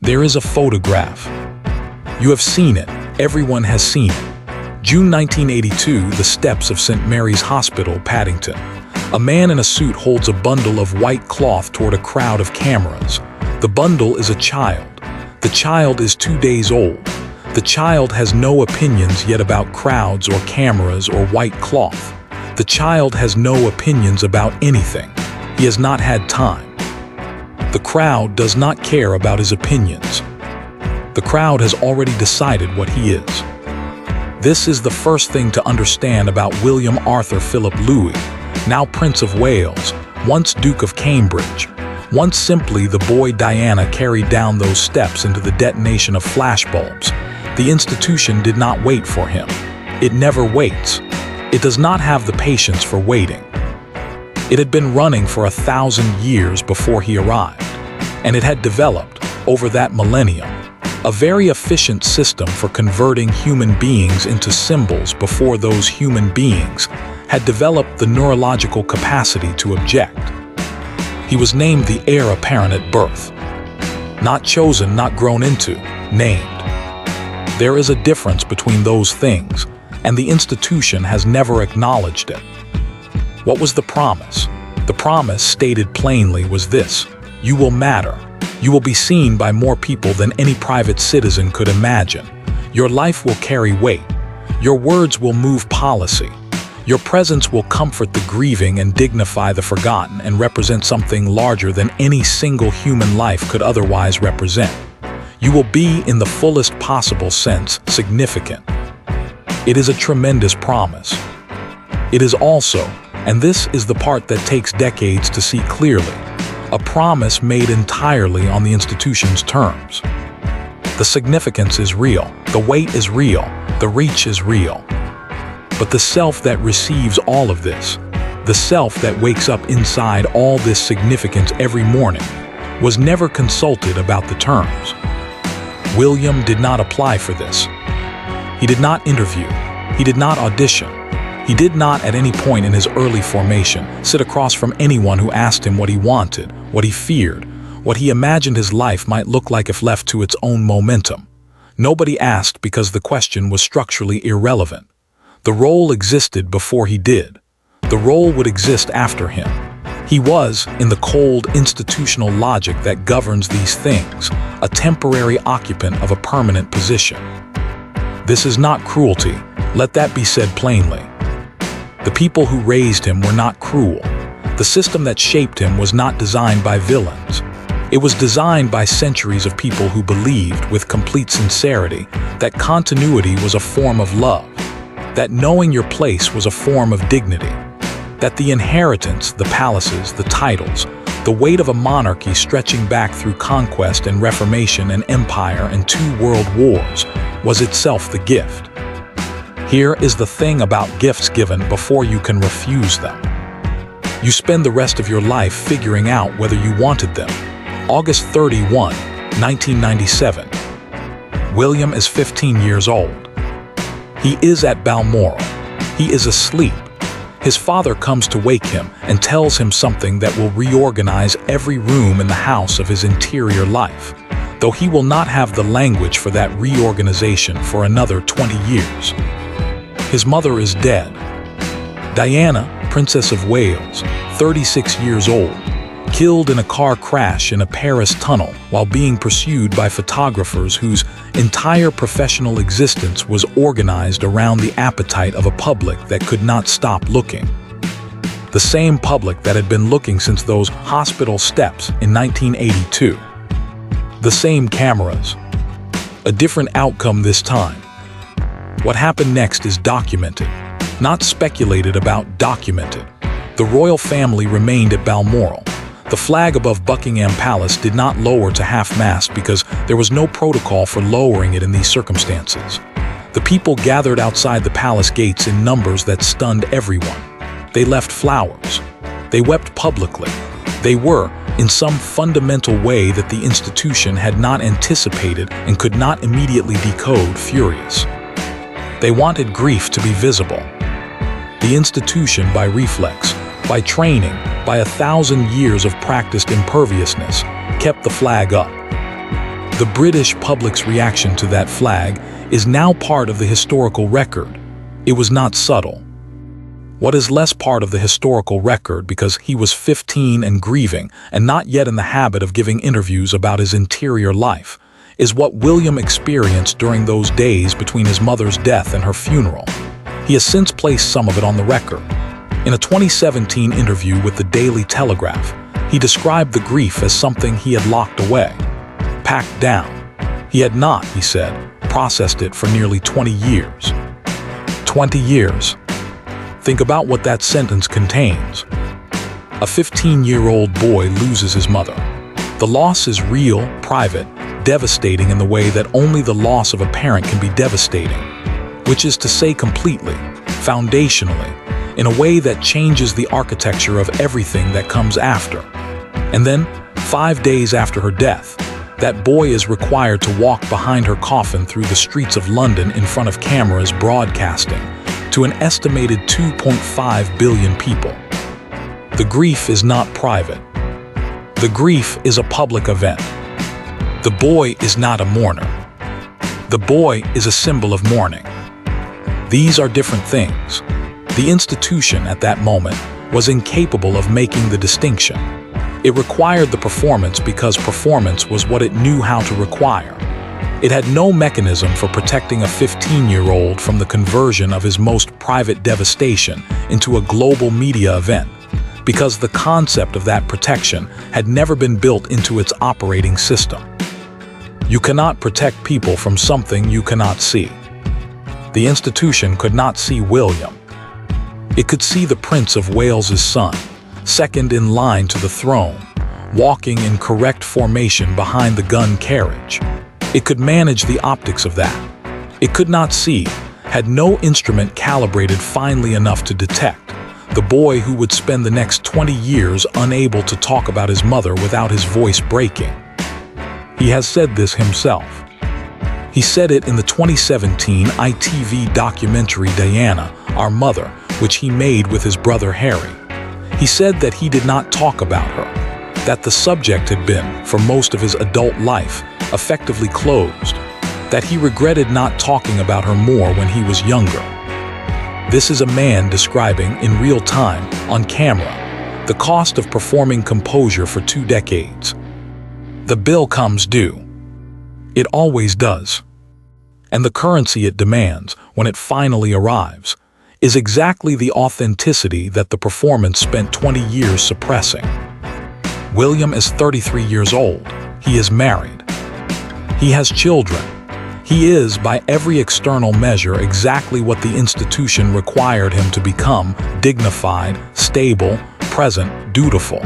There is a photograph. You have seen it. Everyone has seen it. June 1982, the steps of St. Mary's Hospital, Paddington. A man in a suit holds a bundle of white cloth toward a crowd of cameras. The bundle is a child. The child is 2 days old. The child has no opinions yet about crowds or cameras or white cloth. The child has no opinions about anything. He has not had time. The crowd does not care about his opinions. The crowd has already decided what he is. This is the first thing to understand about William Arthur Philip Louis, now Prince of Wales, once Duke of Cambridge. Once simply the boy Diana carried down those steps into the detonation of flashbulbs. The institution did not wait for him. It never waits. It does not have the patience for waiting. It had been running for 1,000 years before he arrived, and it had developed, over that millennium, a very efficient system for converting human beings into symbols before those human beings had developed the neurological capacity to object. He was named the heir apparent at birth. Not chosen, not grown into, named. There is a difference between those things, and the institution has never acknowledged it. What was the promise? The promise, stated plainly, was this: you will matter. You will be seen by more people than any private citizen could imagine. Your life will carry weight. Your words will move policy. Your presence will comfort the grieving and dignify the forgotten and represent something larger than any single human life could otherwise represent. You will be, in the fullest possible sense, significant. It is a tremendous promise. It is also, and this is the part that takes decades to see clearly, a promise made entirely on the institution's terms. The significance is real, the weight is real, the reach is real. But the self that receives all of this, the self that wakes up inside all this significance every morning, was never consulted about the terms. William did not apply for this. He did not interview. He did not audition. He did not, at any point in his early formation, sit across from anyone who asked him what he wanted, what he feared, what he imagined his life might look like if left to its own momentum. Nobody asked because the question was structurally irrelevant. The role existed before he did. The role would exist after him. He was, in the cold institutional logic that governs these things, a temporary occupant of a permanent position. This is not cruelty. Let that be said plainly. The people who raised him were not cruel. The system that shaped him was not designed by villains. It was designed by centuries of people who believed, with complete sincerity, that continuity was a form of love, that knowing your place was a form of dignity, that the inheritance, the palaces, the titles, the weight of a monarchy stretching back through conquest and reformation and empire and 2 world wars, was itself the gift. Here is the thing about gifts given before you can refuse them. You spend the rest of your life figuring out whether you wanted them. August 31, 1997. William is 15 years old. He is at Balmoral. He is asleep. His father comes to wake him and tells him something that will reorganize every room in the house of his interior life, though he will not have the language for that reorganization for another 20 years. His mother is dead. Diana, Princess of Wales, 36 years old, killed in a car crash in a Paris tunnel while being pursued by photographers whose entire professional existence was organized around the appetite of a public that could not stop looking. The same public that had been looking since those hospital steps in 1982. The same cameras. A different outcome this time. What happened next is documented, not speculated about, documented. The royal family remained at Balmoral. The flag above Buckingham Palace did not lower to half-mast because there was no protocol for lowering it in these circumstances. The people gathered outside the palace gates in numbers that stunned everyone. They left flowers. They wept publicly. They were, in some fundamental way that the institution had not anticipated and could not immediately decode, furious. They wanted grief to be visible. The institution, by reflex, by training, by 1,000 years of practiced imperviousness, kept the flag up. The British public's reaction to that flag is now part of the historical record. It was not subtle. What is less part of the historical record because he was 15 and grieving and not yet in the habit of giving interviews about his interior life is what William experienced during those days between his mother's death and her funeral. He has since placed some of it on the record. In a 2017 interview with the Daily Telegraph, he described the grief as something he had locked away, packed down. He had not, he said, processed it for nearly 20 years. 20 years. Think about what that sentence contains. A 15-year-old boy loses his mother. The loss is real, private, devastating in the way that only the loss of a parent can be devastating, which is to say completely, foundationally, in a way that changes the architecture of everything that comes after. And then, 5 days after her death, that boy is required to walk behind her coffin through the streets of London in front of cameras broadcasting to an estimated 2.5 billion people. The grief is not private. The grief is a public event. The boy is not a mourner. The boy is a symbol of mourning. These are different things. The institution at that moment was incapable of making the distinction. It required the performance because performance was what it knew how to require. It had no mechanism for protecting a 15-year-old from the conversion of his most private devastation into a global media event, because the concept of that protection had never been built into its operating system. You cannot protect people from something you cannot see. The institution could not see William. It could see the Prince of Wales's son, second in line to the throne, walking in correct formation behind the gun carriage. It could manage the optics of that. It could not see, had no instrument calibrated finely enough to detect, the boy who would spend the next 20 years unable to talk about his mother without his voice breaking. He has said this himself. He said it in the 2017 ITV documentary Diana, Our Mother, which he made with his brother Harry. He said that he did not talk about her, that the subject had been, for most of his adult life, effectively closed, that he regretted not talking about her more when he was younger. This is a man describing, in real time, on camera, the cost of performing composure for 2 decades. The bill comes due. It always does. And the currency it demands, when it finally arrives, is exactly the authenticity that the performance spent 20 years suppressing. William is 33 years old. He is married. He has children. He is, by every external measure, exactly what the institution required him to become: dignified, stable, present, dutiful.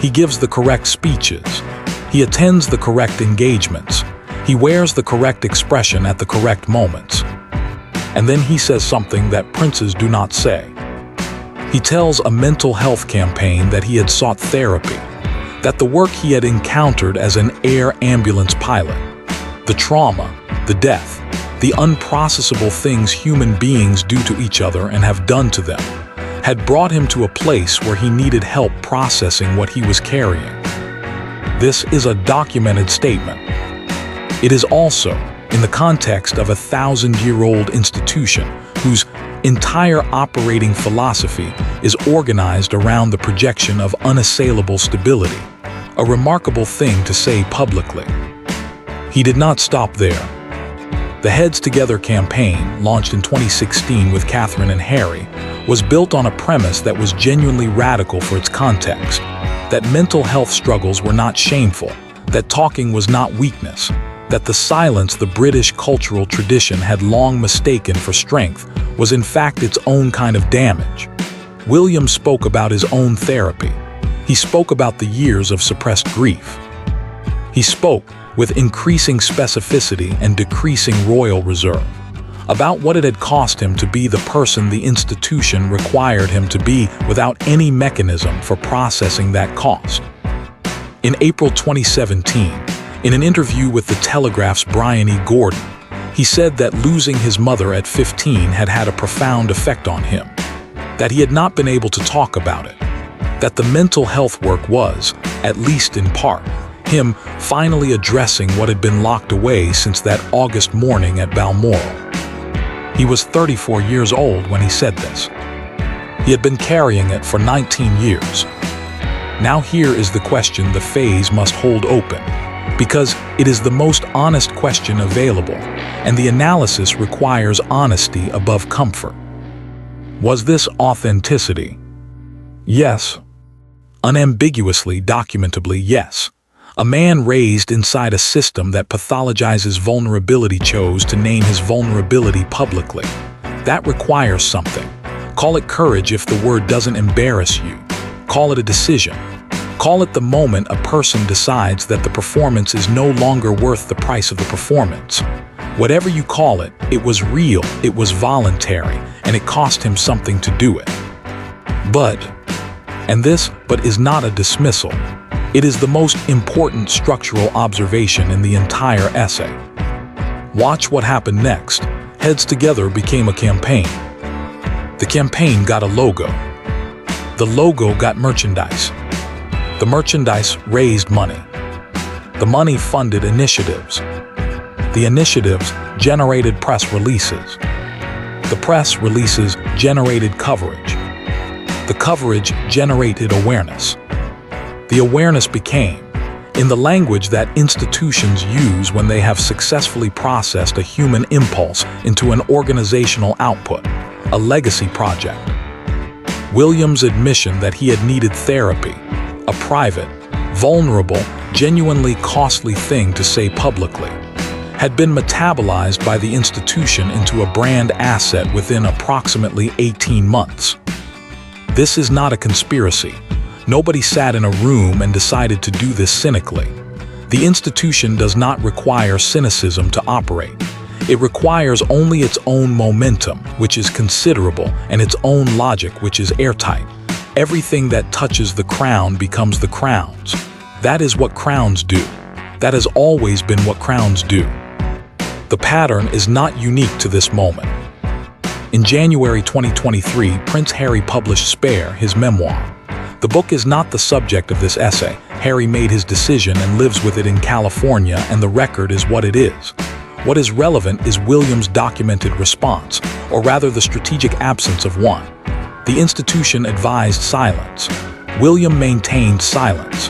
He gives the correct speeches. He attends the correct engagements. He wears the correct expression at the correct moments. And then he says something that princes do not say. He tells a mental health campaign that he had sought therapy, that the work he had encountered as an air ambulance pilot, the trauma, the death, the unprocessable things human beings do to each other and have done to them, had brought him to a place where he needed help processing what he was carrying. This is a documented statement. It is also, in the context of a 1,000-year-old institution whose entire operating philosophy is organized around the projection of unassailable stability, a remarkable thing to say publicly. He did not stop there. The Heads Together campaign, launched in 2016 with Catherine and Harry, was built on a premise that was genuinely radical for its context, that mental health struggles were not shameful, that talking was not weakness, that the silence the British cultural tradition had long mistaken for strength was in fact its own kind of damage. William spoke about his own therapy. He spoke about the years of suppressed grief. He spoke, with increasing specificity and decreasing royal reserve, about what it had cost him to be the person the institution required him to be without any mechanism for processing that cost. In April 2017, in an interview with The Telegraph's Brian E. Gordon, he said that losing his mother at 15 had had a profound effect on him, that he had not been able to talk about it, that the mental health work was, at least in part, him finally addressing what had been locked away since that August morning at Balmoral. He was 34 years old when he said this. He had been carrying it for 19 years. Now here is the question the phase must hold open, because it is the most honest question available, and the analysis requires honesty above comfort. Was this authenticity? Yes. Unambiguously, documentably, yes. A man raised inside a system that pathologizes vulnerability chose to name his vulnerability publicly. That requires something. Call it courage if the word doesn't embarrass you. Call it a decision. Call it the moment a person decides that the performance is no longer worth the price of the performance. Whatever you call it, it was real, it was voluntary, and it cost him something to do it. But is not a dismissal. It is the most important structural observation in the entire essay. Watch what happened next. Heads Together became a campaign. The campaign got a logo. The logo got merchandise. The merchandise raised money. The money funded initiatives. The initiatives generated press releases. The press releases generated coverage. The coverage generated awareness. The awareness became, in the language that institutions use when they have successfully processed a human impulse into an organizational output, a legacy project. William's admission that he had needed therapy, a private, vulnerable, genuinely costly thing to say publicly, had been metabolized by the institution into a brand asset within approximately 18 months. This is not a conspiracy. Nobody sat in a room and decided to do this cynically. The institution does not require cynicism to operate. It requires only its own momentum, which is considerable, and its own logic, which is airtight. Everything that touches the crown becomes the crown's. That is what crowns do. That has always been what crowns do. The pattern is not unique to this moment. In January 2023, Prince Harry published Spare, his memoir. The book is not the subject of this essay. Harry made his decision and lives with it in California, and the record is what it is. What is relevant is William's documented response, or rather the strategic absence of one. The institution advised silence. William maintained silence.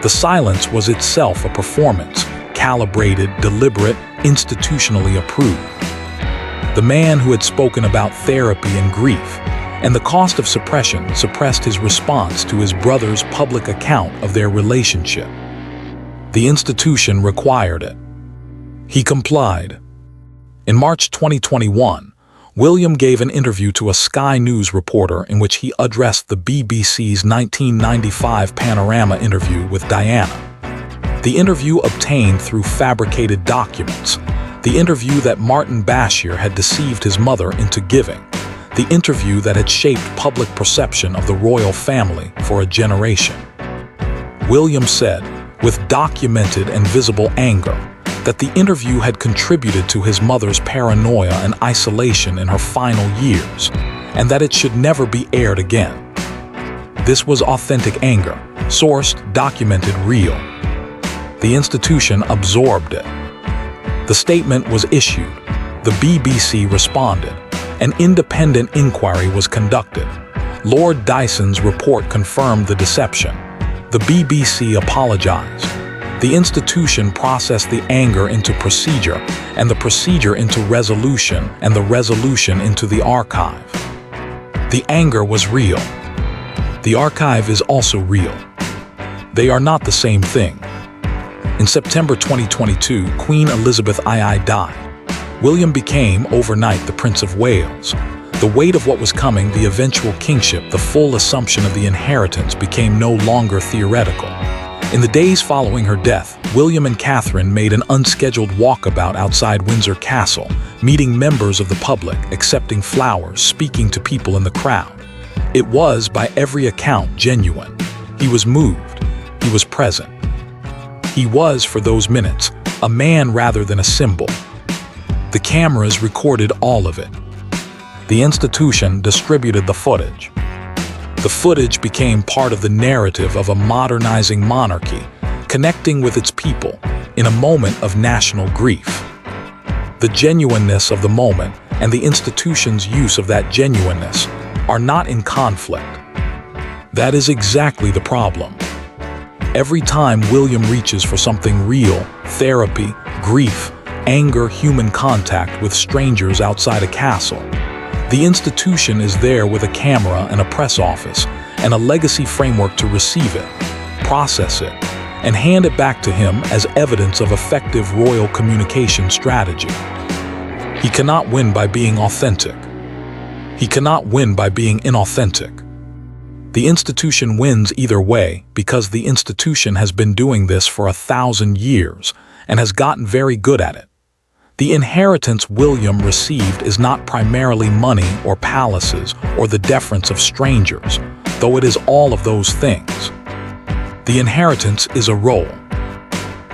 The silence was itself a performance, calibrated, deliberate, institutionally approved. The man who had spoken about therapy and grief, and the cost of suppression suppressed his response to his brother's public account of their relationship. The institution required it. He complied. In March 2021, William gave an interview to a Sky News reporter in which he addressed the BBC's 1995 Panorama interview with Diana. The interview obtained through fabricated documents. The interview that Martin Bashir had deceived his mother into giving. The interview that had shaped public perception of the royal family for a generation. William said, with documented and visible anger, that the interview had contributed to his mother's paranoia and isolation in her final years, and that it should never be aired again. This was authentic anger, sourced, documented, real. The institution absorbed it. The statement was issued. The BBC responded. An independent inquiry was conducted. Lord Dyson's report confirmed the deception. The BBC apologized. The institution processed the anger into procedure, and the procedure into resolution, and the resolution into the archive. The anger was real. The archive is also real. They are not the same thing. In September 2022, Queen Elizabeth II died. William became, overnight, the Prince of Wales. The weight of what was coming, the eventual kingship, the full assumption of the inheritance became no longer theoretical. In the days following her death, William and Catherine made an unscheduled walkabout outside Windsor Castle, meeting members of the public, accepting flowers, speaking to people in the crowd. It was, by every account, genuine. He was moved. He was present. He was, for those minutes, a man rather than a symbol. The cameras recorded all of it. The institution distributed the footage. The footage became part of the narrative of a modernizing monarchy, connecting with its people in a moment of national grief. The genuineness of the moment and the institution's use of that genuineness are not in conflict. That is exactly the problem. Every time William reaches for something real, therapy, grief, anger, human contact with strangers outside a castle, the institution is there with a camera and a press office and a legacy framework to receive it, process it, and hand it back to him as evidence of effective royal communication strategy. He cannot win by being authentic. He cannot win by being inauthentic. The institution wins either way because the institution has been doing this for 1,000 years and has gotten very good at it. The inheritance William received is not primarily money or palaces or the deference of strangers, though it is all of those things. The inheritance is a role.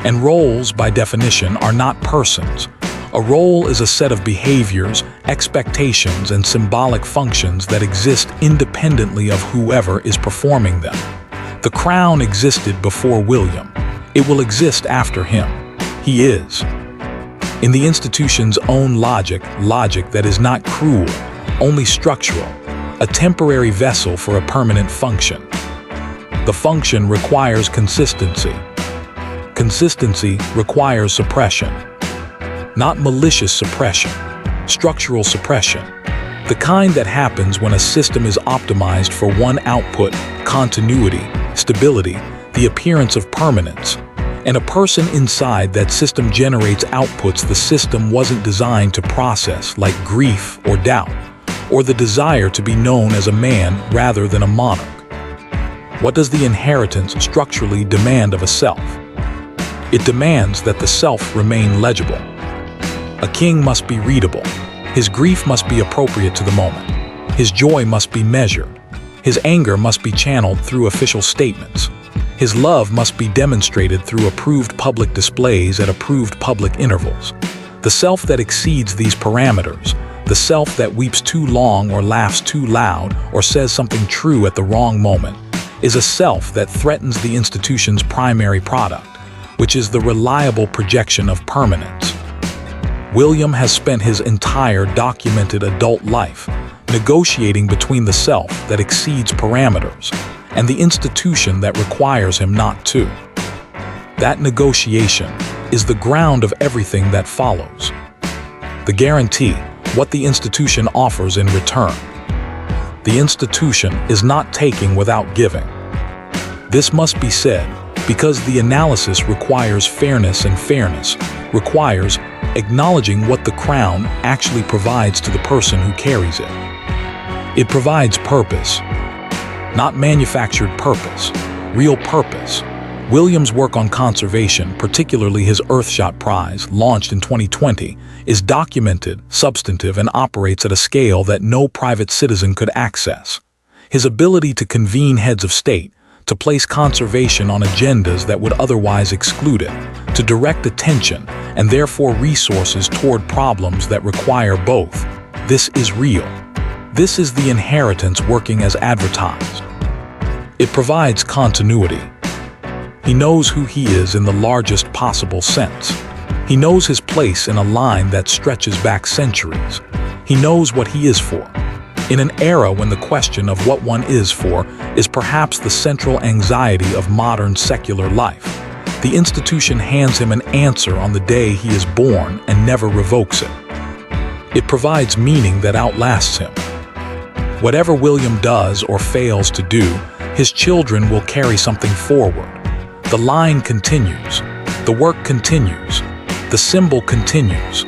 And roles, by definition, are not persons. A role is a set of behaviors, expectations, and symbolic functions that exist independently of whoever is performing them. The crown existed before William. It will exist after him. He is. In the institution's own logic that is not cruel, only structural, a temporary vessel for a permanent function. The function requires consistency. Consistency requires suppression. Not malicious suppression, structural suppression, the kind that happens when a system is optimized for one output, continuity, stability, the appearance of permanence, and a person inside that system generates outputs the system wasn't designed to process, like grief or doubt, or the desire to be known as a man rather than a monarch. What does the inheritance structurally demand of a self? It demands that the self remain legible. A king must be readable. His grief must be appropriate to the moment. His joy must be measured. His anger must be channeled through official statements. His love must be demonstrated through approved public displays at approved public intervals. The self that exceeds these parameters, the self that weeps too long or laughs too loud or says something true at the wrong moment, is a self that threatens the institution's primary product, which is the reliable projection of permanence. William has spent his entire documented adult life negotiating between the self that exceeds parameters and the institution that requires him not to. That negotiation is the ground of everything that follows. The guarantee, what the institution offers in return. The institution is not taking without giving. This must be said because the analysis requires fairness, and fairness requires acknowledging what the crown actually provides to the person who carries it. It provides purpose, not manufactured purpose, real purpose. William's work on conservation, particularly his Earthshot Prize, launched in 2020, is documented, substantive, and operates at a scale that no private citizen could access. His ability to convene heads of state, to place conservation on agendas that would otherwise exclude it, to direct attention and therefore resources toward problems that require both. This is real. This is the inheritance working as advertised. It provides continuity. He knows who he is in the largest possible sense. He knows his place in a line that stretches back centuries. He knows what he is for. In an era when the question of what one is for is perhaps the central anxiety of modern secular life, the institution hands him an answer on the day he is born and never revokes it. It provides meaning that outlasts him. Whatever William does or fails to do, his children will carry something forward. The line continues. The work continues. The symbol continues.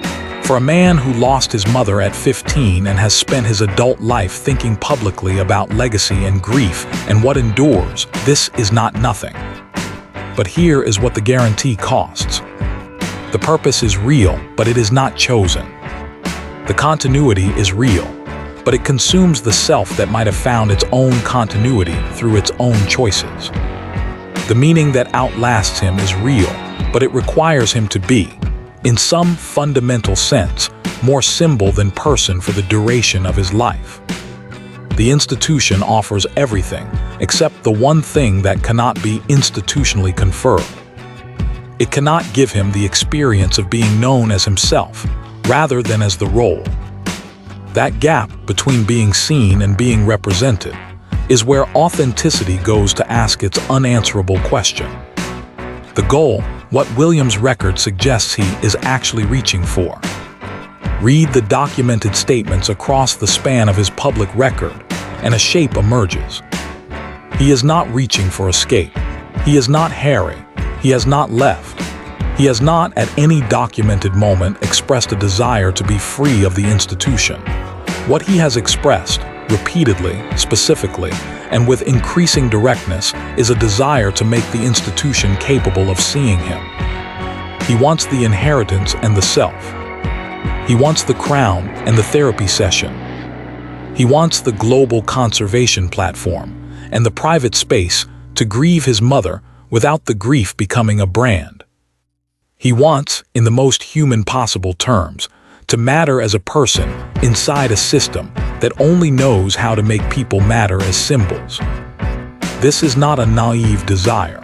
For a man who lost his mother at 15 and has spent his adult life thinking publicly about legacy and grief and what endures, this is not nothing. But here is what the guarantee costs. The purpose is real, but it is not chosen. The continuity is real, but it consumes the self that might have found its own continuity through its own choices. The meaning that outlasts him is real, but it requires him to be, in some fundamental sense, more symbol than person for the duration of his life. The institution offers everything except the one thing that cannot be institutionally conferred: It cannot give him the experience of being known as himself, rather than as the role. That gap between being seen and being represented is where authenticity goes to ask its unanswerable question. The goal, what Williams' record suggests he is actually reaching for. Read the documented statements across the span of his public record, and a shape emerges. He is not reaching for escape. He is not Harry. He has not left. He has not, at any documented moment, expressed a desire to be free of the institution. What he has expressed, repeatedly, specifically, and with increasing directness, is a desire to make the institution capable of seeing him. He wants the inheritance and the self. He wants the crown and the therapy session. He wants the global conservation platform and the private space to grieve his mother without the grief becoming a brand. He wants, in the most human possible terms, to matter as a person inside a system that only knows how to make people matter as symbols. This is not a naive desire.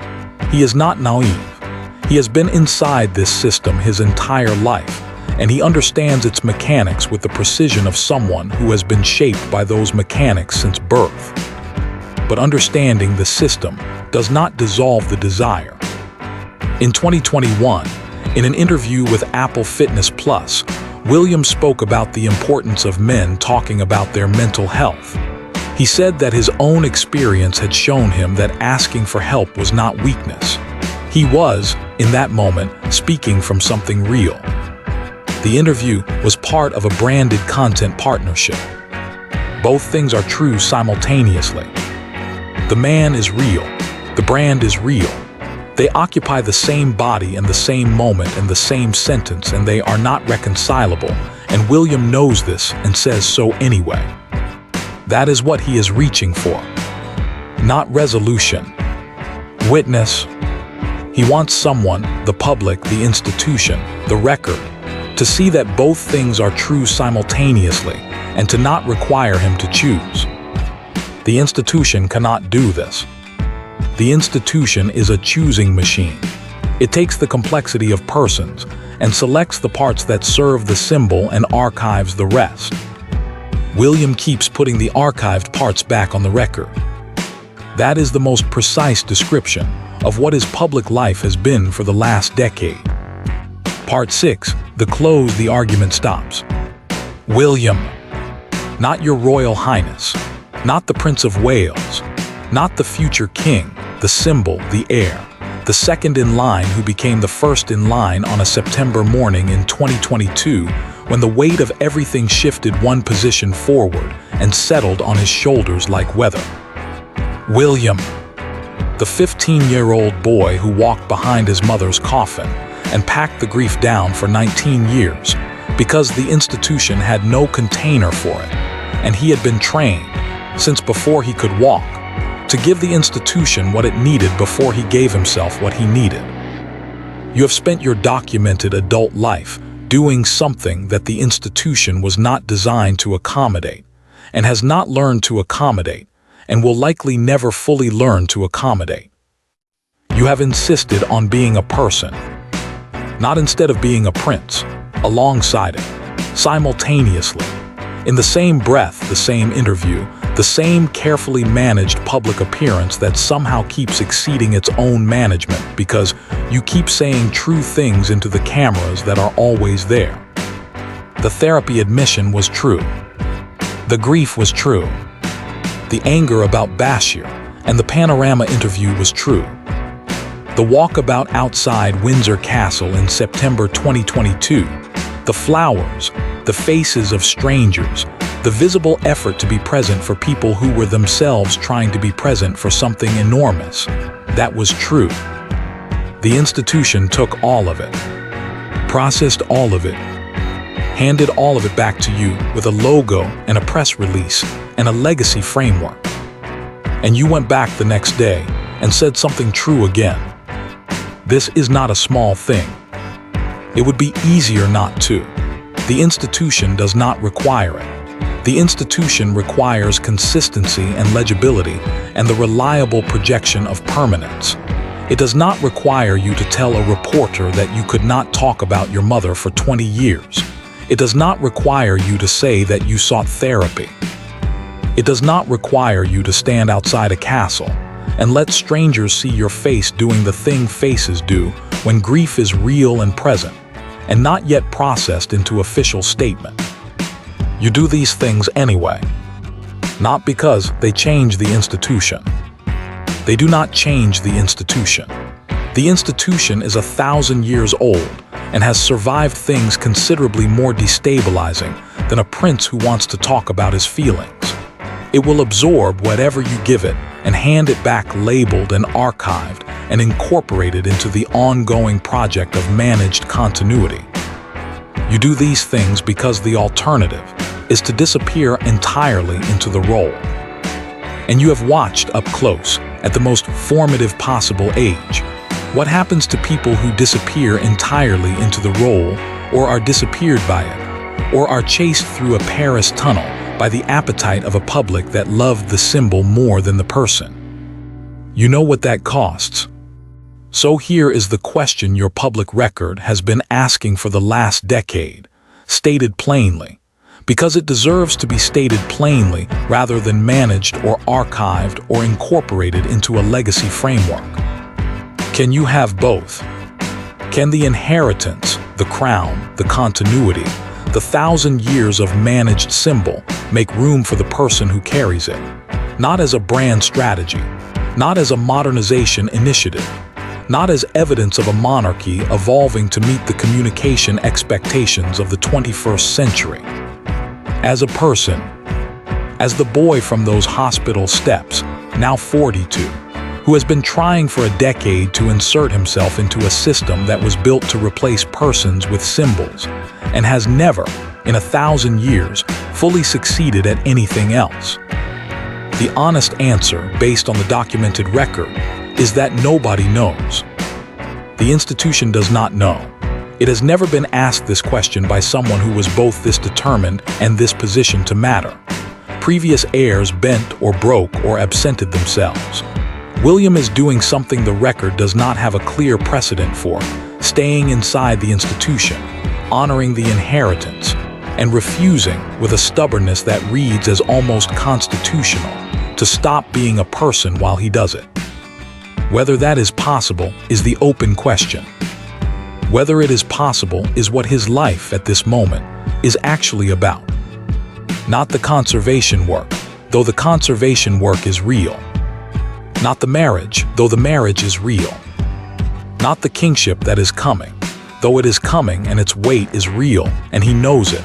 He is not naive. He has been inside this system his entire life, and he understands its mechanics with the precision of someone who has been shaped by those mechanics since birth. But understanding the system does not dissolve the desire. In 2021, in an interview with Apple Fitness Plus, Williams spoke about the importance of men talking about their mental health. He said that his own experience had shown him that asking for help was not weakness. He was, in that moment, speaking from something real. The interview was part of a branded content partnership. Both things are true simultaneously. The man is real. The brand is real. They occupy the same body and the same moment and the same sentence, and they are not reconcilable, and William knows this and says so anyway. That is what he is reaching for. Not resolution. Witness. He wants someone, the public, the institution, the record, to see that both things are true simultaneously and to not require him to choose. The institution cannot do this. The institution is a choosing machine. It takes the complexity of persons and selects the parts that serve the symbol and archives the rest. William keeps putting the archived parts back on the record. That is the most precise description of what his public life has been for the last decade. Part 6, the close, the argument stops. William, not your Royal Highness, not the Prince of Wales, not the future king, the symbol, the heir, the second in line who became the first in line on a September morning in 2022 when the weight of everything shifted one position forward and settled on his shoulders like weather. William, the 15-year-old boy who walked behind his mother's coffin and packed the grief down for 19 years because the institution had no container for it, and he had been trained, since before he could walk, to give the institution what it needed before he gave himself what he needed. You have spent your documented adult life doing something that the institution was not designed to accommodate, and has not learned to accommodate, and will likely never fully learn to accommodate. You have insisted on being a person, not instead of being a prince, alongside it, simultaneously. In the same breath, the same interview, the same carefully managed public appearance that somehow keeps exceeding its own management because you keep saying true things into the cameras that are always there. The therapy admission was true. The grief was true. The anger about Bashir and the panorama interview was true. The walkabout outside Windsor Castle in September 2022, the flowers, the faces of strangers, the visible effort to be present for people who were themselves trying to be present for something enormous. That was true. The institution took all of it, processed all of it, handed all of it back to you with a logo and a press release and a legacy framework. And you went back the next day and said something true again. This is not a small thing. It would be easier not to. The institution does not require it. The institution requires consistency and legibility and the reliable projection of permanence. It does not require you to tell a reporter that you could not talk about your mother for 20 years. It does not require you to say that you sought therapy. It does not require you to stand outside a castle and let strangers see your face doing the thing faces do when grief is real and present, and not yet processed into official statement. You do these things anyway, not because they change the institution. They do not change the institution. The institution is 1,000 years old and has survived things considerably more destabilizing than a prince who wants to talk about his feelings. It will absorb whatever you give it and hand it back labeled and archived and incorporated into the ongoing project of managed continuity. You do these things because the alternative is to disappear entirely into the role. And you have watched up close, at the most formative possible age, what happens to people who disappear entirely into the role, or are disappeared by it, or are chased through a Paris tunnel by the appetite of a public that loved the symbol more than the person. You know what that costs. So here is the question your public record has been asking for the last decade, stated plainly, because it deserves to be stated plainly rather than managed or archived or incorporated into a legacy framework. Can you have both? Can the inheritance, the crown, the continuity, the 1,000 years of managed symbol make room for the person who carries it? Not as a brand strategy, not as a modernization initiative, not as evidence of a monarchy evolving to meet the communication expectations of the 21st century. As a person, as the boy from those hospital steps, now 42, who has been trying for a decade to insert himself into a system that was built to replace persons with symbols, and has never, in 1,000 years, fully succeeded at anything else. The honest answer, based on the documented record, is that nobody knows. The institution does not know. It has never been asked this question by someone who was both this determined and this positioned to matter. Previous heirs bent or broke or absented themselves. William is doing something the record does not have a clear precedent for, staying inside the institution, honoring the inheritance, and refusing, with a stubbornness that reads as almost constitutional, to stop being a person while he does it. Whether that is possible is the open question. Whether it is possible is what his life at this moment is actually about. Not the conservation work, though the conservation work is real. Not the marriage, though the marriage is real. Not the kingship that is coming, though it is coming and its weight is real and he knows it.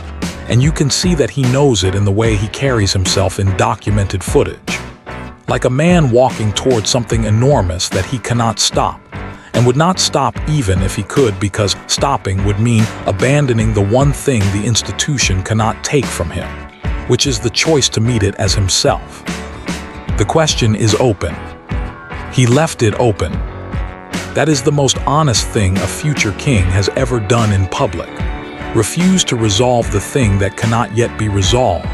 And you can see that he knows it in the way he carries himself in documented footage. Like a man walking towards something enormous that he cannot stop, and would not stop even if he could, because stopping would mean abandoning the one thing the institution cannot take from him, which is the choice to meet it as himself. The question is open. He left it open. That is the most honest thing a future king has ever done in public. Refuse to resolve the thing that cannot yet be resolved.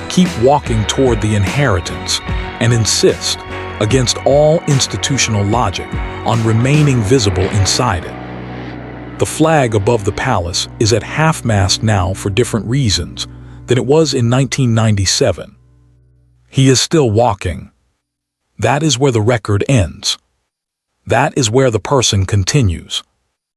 Keep walking toward the inheritance, and insist, against all institutional logic, on remaining visible inside it. The flag above the palace is at half-mast now for different reasons than it was in 1997. He is still walking. That is where the record ends. That is where the person continues.